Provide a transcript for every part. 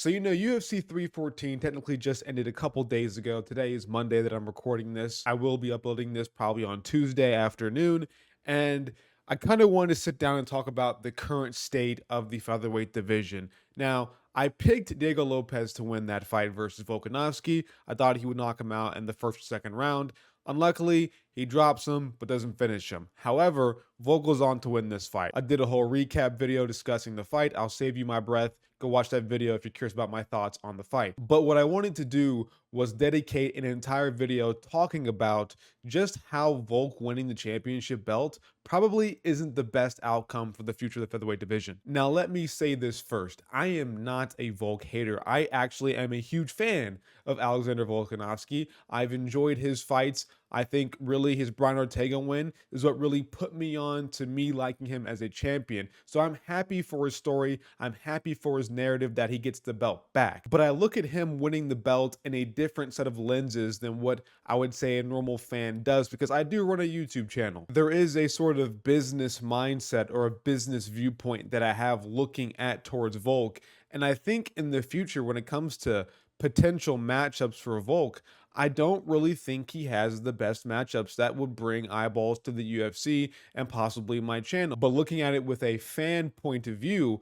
So, UFC 314 technically just ended a couple days ago. Today is Monday that I'm recording this. I will be uploading this probably on Tuesday afternoon. And I kind of wanted to sit down and talk about the current state of the featherweight division. Now, I picked Diego Lopez to win that fight versus Volkanovski. I thought he would knock him out in the first or second round. Unluckily, he drops him but doesn't finish him. However, Volk goes on to win this fight. I did a whole recap video discussing the fight. I'll save you my breath. Go watch that video if you're curious about my thoughts on the fight. But what I wanted to do was dedicate an entire video talking about just how Volk winning the championship belt probably isn't the best outcome for the future of the featherweight division. Now, let me say this first. I am not a Volk hater. I actually am a huge fan of Alexander Volkanovski. I've enjoyed his fights. I think really his Brian Ortega win is what really put me on to me liking him as a champion. So I'm happy for his story. I'm happy for his narrative that he gets the belt back. But I look at him winning the belt in a different set of lenses than what I would say a normal fan does, because I do run a YouTube channel. There is a sort of business mindset or a business viewpoint that I have looking at towards Volk. And I think in the future, when it comes to potential matchups for Volk, I don't really think he has the best matchups that would bring eyeballs to the UFC and possibly my channel. But looking at it with a fan point of view,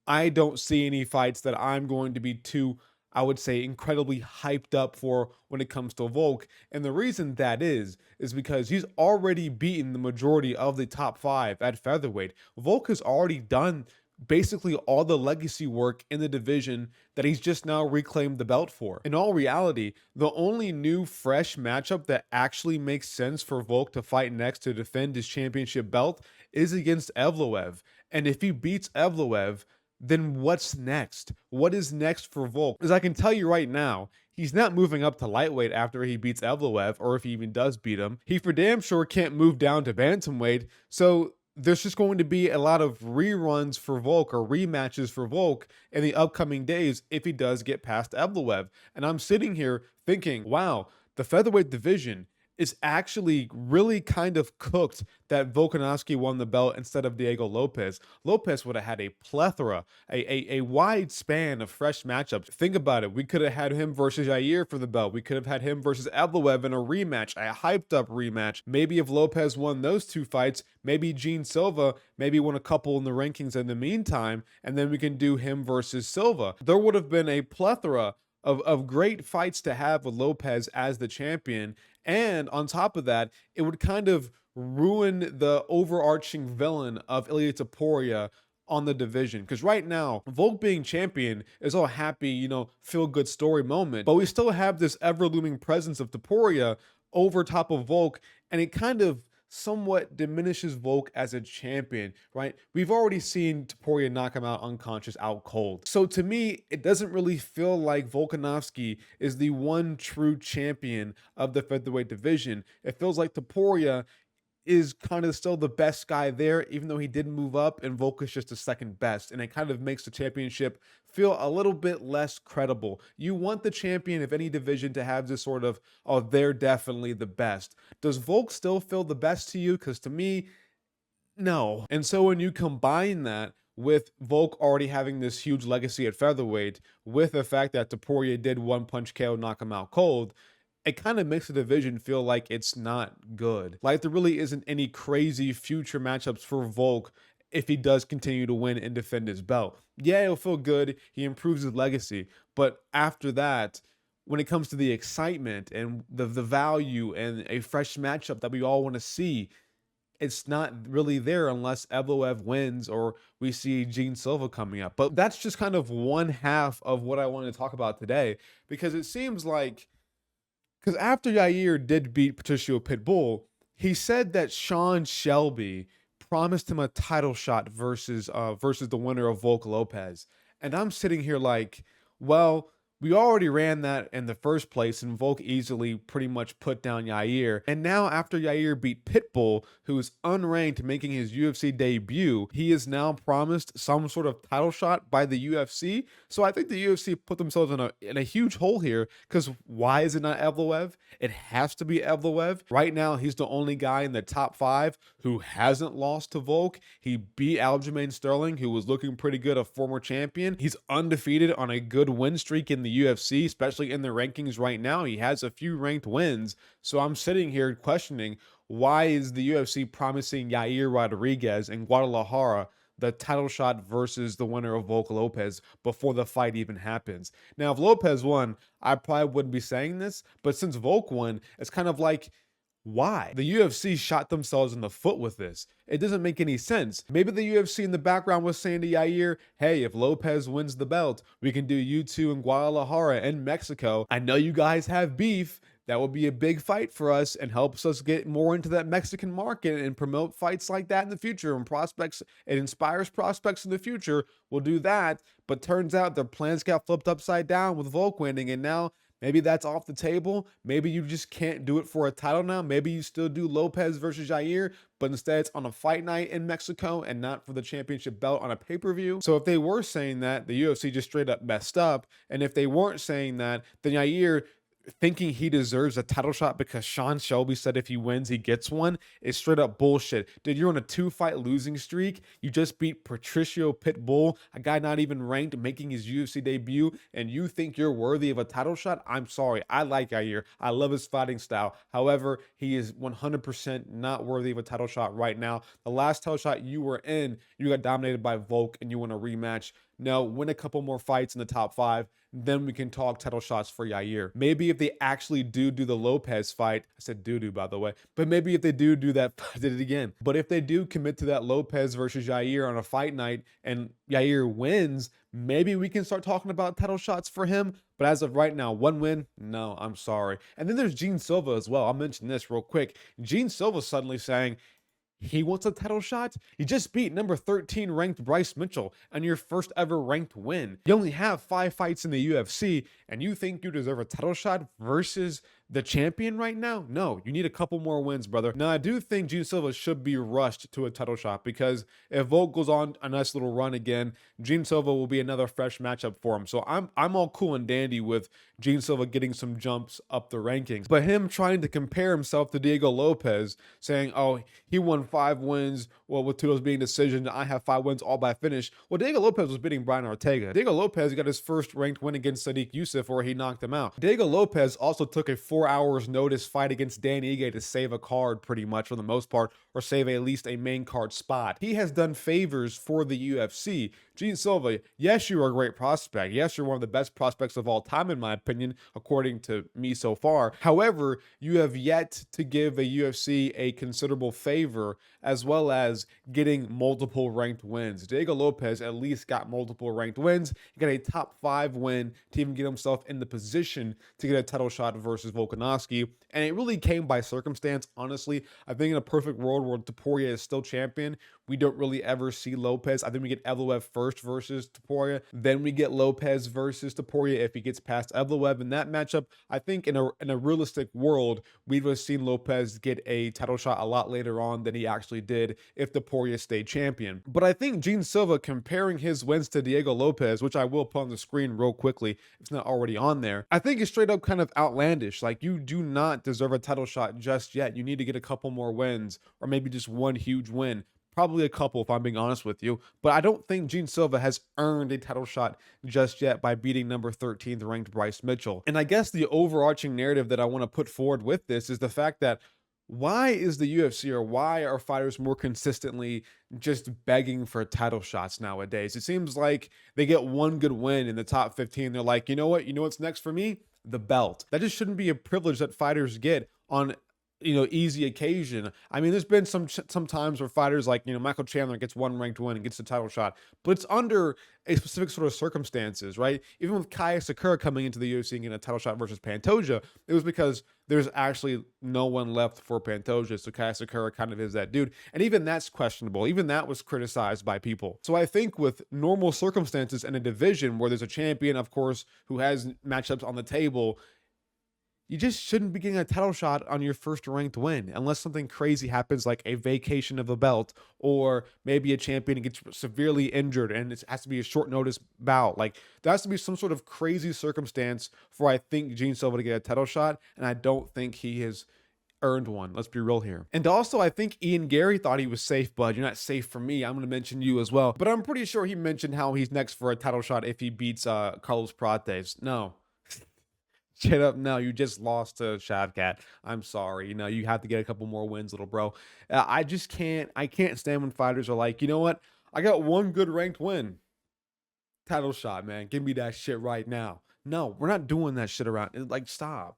I don't see any fights that I'm going to be too, I would say, incredibly hyped up for when it comes to Volk. And the reason that is because he's already beaten the majority of the top five at featherweight. Volk has already done basically all the legacy work in the division that he's just now reclaimed the belt for. In all reality, the only new fresh matchup that actually makes sense for Volk to fight next to defend his championship belt is against Evloev. And if he beats Evloev, then what's next? What is next for Volk? As I can tell you right now, he's not moving up to lightweight after he beats Evloev, or if he even does beat him. He for damn sure can't move down to bantamweight. So there's just going to be a lot of reruns for Volk or rematches for Volk in the upcoming days if he does get past Evloev. And I'm sitting here thinking, wow, the featherweight division is actually really kind of cooked that Volkanovski won the belt instead of Diego Lopez. Lopez would have had a plethora, a wide span of fresh matchups. Think about it. We could have had him versus Jair for the belt. We could have had him versus Evloev in a rematch, a hyped up rematch. Maybe if Lopez won those two fights, maybe Gene Silva maybe won a couple in the rankings in the meantime, and then we can do him versus Silva. There would have been a plethora of great fights to have with Lopez as the champion. And on top of that, it would kind of ruin the overarching villain of Ilia Topuria on the division. Because right now, Volk being champion is all happy, feel good story moment. But we still have this ever looming presence of Topuria over top of Volk. And it kind of somewhat diminishes Volk as a champion, right? We've already seen Topuria knock him out unconscious, out cold. So to me, it doesn't really feel like Volkanovski is the one true champion of the featherweight division. It feels like Topuria is kind of still the best guy there, even though he did move up and Volk is just the second best. And it kind of makes the championship feel a little bit less credible. You want the champion of any division to have this sort of, oh, they're definitely the best. Does Volk still feel the best to you? Because to me, no. And so when you combine that with Volk already having this huge legacy at featherweight, with the fact that Topuria did one punch KO, knock him out cold, it kind of makes the division feel like it's not good. Like there really isn't any crazy future matchups for Volk if he does continue to win and defend his belt. Yeah, it'll feel good. He improves his legacy. But after that, when it comes to the excitement and the value and a fresh matchup that we all want to see, it's not really there unless Evloev wins or we see Gene Silva coming up. But that's just kind of one half of what I wanted to talk about today, because it seems like, because after Yair did beat Patricio Pitbull, he said that Sean Shelby promised him a title shot versus the winner of Volk Lopez. And I'm sitting here like, well, We already ran that in the first place, and Volk easily pretty much put down Yair. And now, after Yair beat Pitbull, who's unranked, making his UFC debut, he is now promised some sort of title shot by the UFC. So I think the UFC put themselves in a huge hole here, because why is it not Evloev? It has to be Evloev. Right now, he's the only guy in the top 5 who hasn't lost to Volk. He beat Aljamain Sterling, who was looking pretty good, a former champion. He's undefeated on a good win streak in the UFC, especially in the rankings right now. He has a few ranked wins. So I'm sitting here questioning, why is the UFC promising Yair Rodriguez in Guadalajara the title shot versus the winner of Volk Lopez before the fight even happens? Now, if Lopez won, I probably wouldn't be saying this, but since Volk won, it's kind of like, why? The UFC shot themselves in the foot with this. It doesn't make any sense. Maybe the UFC in the background was saying to Yair, hey, if Lopez wins the belt, we can do you two in Guadalajara and Mexico. I know you guys have beef. That would be a big fight for us and helps us get more into that Mexican market and promote fights like that in the future and prospects. It inspires prospects in the future. We'll do that. But turns out their plans got flipped upside down with Volk winning, and now maybe that's off the table. Maybe you just can't do it for a title now. Maybe you still do Lopez versus Jair, but instead it's on a fight night in Mexico and not for the championship belt on a pay-per-view. So if they were saying that, the UFC just straight up messed up. And if they weren't saying that, then Jair thinking he deserves a title shot because Sean Shelby said if he wins, he gets one is straight up bullshit. Dude, you're on a 2-fight losing streak. You just beat Patricio Pitbull, a guy not even ranked, making his UFC debut, and you think you're worthy of a title shot? I'm sorry. I like Yair. I love his fighting style. However, he is 100% not worthy of a title shot right now. The last title shot you were in, you got dominated by Volk and you want a rematch. No, win a couple more fights in the top 5, then we can talk title shots for Yair. Maybe if they actually do the Lopez fight, I said doo-doo by the way, but maybe if they do that, I did it again. But if they do commit to that Lopez versus Yair on a fight night and Yair wins, maybe we can start talking about title shots for him. But as of right now, one win, no, I'm sorry. And then there's Gene Silva as well. I'll mention this real quick. Gene Silva suddenly saying, he wants a title shot? You just beat number 13 ranked Bryce Mitchell on your first ever ranked win. You only have 5 fights in the UFC, and you think you deserve a title shot versus the champion right now? No, you need a couple more wins, brother. Now, I do think Gene Silva should be rushed to a title shot, because if Volk goes on a nice little run again, Gene Silva will be another fresh matchup for him. So I'm all cool and dandy with Gene Silva getting some jumps up the rankings. But him trying to compare himself to Diego Lopez, saying, oh, he won 5 wins, well, with 2 of those being decisions, I have 5 wins all by finish. Well, Diego Lopez was beating Brian Ortega. Diego Lopez got his first ranked win against Sadiq Youssef where he knocked him out. Diego Lopez also took a 4 hours notice fight against Dan Ige to save a card pretty much for the most part, or save at least a main card spot. He has done favors for the UFC. Gene Silva, yes, you are a great prospect. Yes, you're one of the best prospects of all time, in my opinion, according to me so far. However, you have yet to give a UFC a considerable favor, as well as getting multiple ranked wins. Diego Lopez at least got multiple ranked wins. He got a top 5 win to even get himself in the position to get a title shot versus Volkanovski. And it really came by circumstance, honestly. I think in a perfect world where Topuria is still champion, we don't really ever see Lopez. I think we get Evloev first versus Topuria. Then we get Lopez versus Topuria if he gets past Evloev in that matchup. I think in a realistic world, we'd have seen Lopez get a title shot a lot later on than he actually did if Topuria stayed champion. But I think Gene Silva comparing his wins to Diego Lopez, which I will put on the screen real quickly if it's not already on there, I think is straight up kind of outlandish. Like, you do not deserve a title shot just yet. You need to get a couple more wins, or maybe just one huge win. Probably a couple, if I'm being honest with you. But I don't think Gene Silva has earned a title shot just yet by beating number 13th ranked Bryce Mitchell. And I guess the overarching narrative that I want to put forward with this is the fact that, why is the UFC, or why are fighters more consistently just begging for title shots nowadays? It seems like they get one good win in the top 15. They're like, you know what? You know what's next for me? The belt. That just shouldn't be a privilege that fighters get on easy occasion. I mean, there's been some times where fighters like, Michael Chandler gets one ranked win and gets the title shot, but it's under a specific sort of circumstances, right? Even with Kaya Sakura coming into the UFC and getting a title shot versus Pantoja, it was because there's actually no one left for Pantoja. So Kaya Sakura kind of is that dude. And even that's questionable. Even that was criticized by people. So I think with normal circumstances in a division where there's a champion, of course, who has matchups on the table, you just shouldn't be getting a title shot on your first ranked win unless something crazy happens, like a vacation of a belt, or maybe a champion gets severely injured and it has to be a short notice bout. Like, there has to be some sort of crazy circumstance for, I think, Gene Silva to get a title shot, and I don't think he has earned one. Let's be real here. And also, I think Ian Gary thought he was safe, bud. You're not safe for me. I'm going to mention you as well. But I'm pretty sure he mentioned how he's next for a title shot if he beats Carlos Prates. No. Shut up. No, you just lost to Shavkat. I'm sorry. You have to get a couple more wins, little bro. I just can't. I can't stand when fighters are like, you know what? I got one good ranked win. Title shot, man. Give me that shit right now. No, we're not doing that shit around. Like, stop.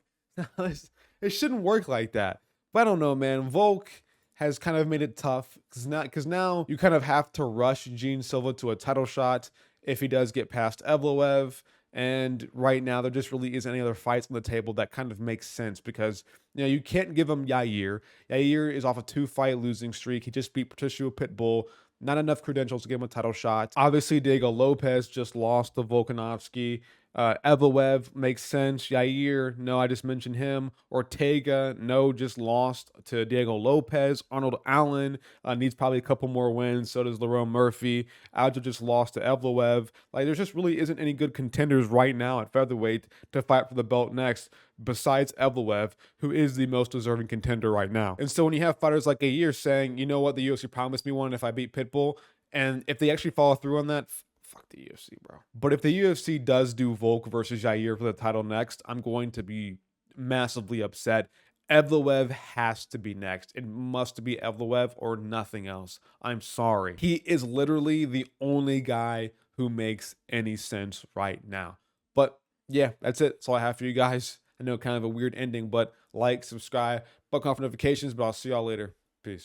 It shouldn't work like that. But I don't know, man. Volk has kind of made it tough because now you kind of have to rush Gene Silva to a title shot if he does get past Evloev. And right now, there just really isn't any other fights on the table that kind of makes sense because, you can't give him Yair. Yair is off a 2-fight losing streak. He just beat Patricio Pitbull. Not enough credentials to give him a title shot. Obviously, Diego Lopez just lost to Volkanovski. Evloev makes sense. Yair, no, I just mentioned him. Ortega, no, just lost to Diego Lopez. Arnold Allen needs probably a couple more wins. So does Lerone Murphy. Aljo just lost to Evloev. Like, there just really isn't any good contenders right now at featherweight to fight for the belt next, besides Evloev, who is the most deserving contender right now. And so when you have fighters like Yair saying, you know what, the UFC promised me one if I beat Pitbull, and if they actually follow through on that, fuck the UFC, bro. But if the UFC does do Volk versus Jair for the title next, I'm going to be massively upset. Evloev has to be next. It must be Evloev or nothing else. I'm sorry. He is literally the only guy who makes any sense right now. But yeah, that's it. That's all I have for you guys. I know kind of a weird ending, but like, subscribe, button off notifications, but I'll see y'all later.